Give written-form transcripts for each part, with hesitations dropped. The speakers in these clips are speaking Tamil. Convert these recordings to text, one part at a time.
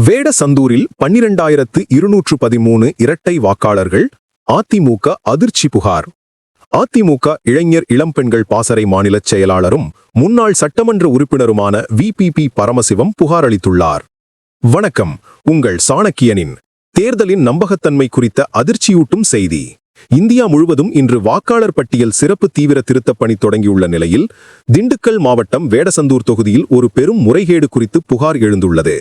வேடசந்தூரில் 12,213 இரட்டை வாக்காளர்கள். அதிமுக அதிர்ச்சி புகார். அதிமுக இளைஞர் இளம்பெண்கள் பாசறை மாநிலச் செயலாளரும் முன்னாள் சட்டமன்ற உறுப்பினருமான VPP பரமசிவம் புகார் அளித்துள்ளார். வணக்கம். உங்கள் சாணக்கியனின் தேர்தலின் நம்பகத்தன்மை குறித்த அதிர்ச்சியூட்டும் செய்தி. இந்தியா முழுவதும் இன்று வாக்காளர் பட்டியல் சிறப்பு தீவிர திருத்தப் பணி தொடங்கியுள்ள நிலையில் திண்டுக்கல் மாவட்டம் வேடசந்தூர் தொகுதியில் ஒரு பெரும் முறைகேடு குறித்து புகார் எழுந்துள்ளது.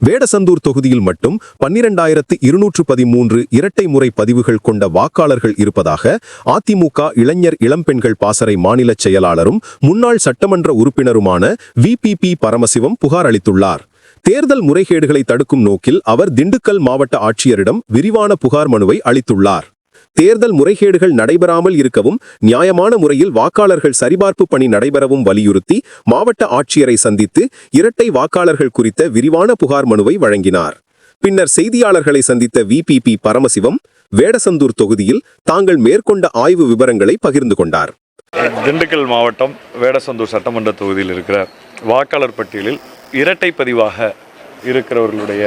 வேடசந்தூர் தொகுதியில் மட்டும் 12,213 இரட்டை முறை பதிவுகள் கொண்ட வாக்காளர்கள் இருப்பதாக அதிமுக இளைஞர் இளம்பெண்கள் பாசறை மாநிலச் செயலாளரும் முன்னாள் சட்டமன்ற உறுப்பினருமான VPP பரமசிவம் புகார் அளித்துள்ளார். தேர்தல் முறைகேடுகளை தடுக்கும் நோக்கில் அவர் திண்டுக்கல் மாவட்ட ஆட்சியரிடம் விரிவான புகார் மனுவை அளித்துள்ளார். தேர்தல் முறைகேடுகள் நடைபெறாமல் இருக்கவும் நியாயமான முறையில் வாக்காளர்கள் சரிபார்ப்பு பணி நடைபெறவும் வலியுறுத்தி மாவட்ட ஆட்சியரை சந்தித்து இரட்டை வாக்காளர்கள் குறித்த விரிவான புகார் மனுவை வழங்கினார். பின்னர் செய்தியாளர்களை சந்தித்த VPP பரமசிவம் வேடசந்தூர் தொகுதியில் தாங்கள் மேற்கொண்ட ஆய்வு விவரங்களை பகிர்ந்து கொண்டார். திண்டுக்கல் மாவட்டம் வேடசந்தூர் சட்டமன்ற தொகுதியில் இருக்கிற வாக்காளர் பட்டியலில் இரட்டை பதிவாக இருக்கிறவர்களுடைய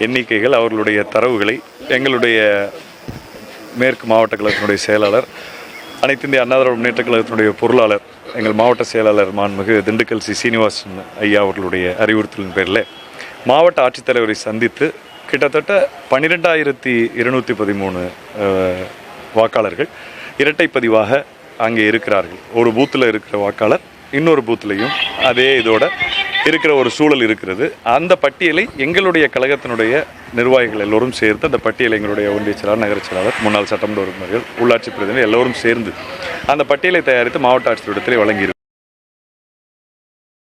எண்ணிக்கைகள், அவர்களுடைய தரவுகளை எங்களுடைய மேற்கு மாவட்ட கழகத்தினுடைய செயலாளர், அனைத்து இந்திய அண்ணா திராவிட முன்னேற்ற கழகத்தினுடைய பொருளாளர், எங்கள் மாவட்ட செயலாளர் மாண்புமிகு திண்டுக்கல் சீனிவாசன் ஐயா அவர்களுடைய அறிவுறுத்தலின் பேரில் மாவட்ட ஆட்சித்தலைவரை சந்தித்து கிட்டத்தட்ட 12,213 வாக்காளர்கள் இரட்டை பதிவாக அங்கே இருக்கிறார்கள். ஒரு பூத்தில் இருக்கிற வாக்காளர் இன்னொரு பூத்துலையும் அதே இதோட இருக்கிற ஒரு சூழல் இருக்கிறது. அந்த பட்டியலை எங்களுடைய கழகத்தினுடைய நிர்வாகிகள் எல்லோரும் சேர்ந்து, அந்த பட்டியலை எங்களுடைய ஒன்றிய செயலாளர், நகர செயலாளர், முன்னாள் சட்டமன்ற உறுப்பினர்கள், உள்ளாட்சி பிரதிநிதிகள் எல்லோரும் சேர்ந்து அந்த பட்டியலை தயாரித்து மாவட்ட ஆட்சியரிடத்தில் வழங்கியிருக்கிறோம்.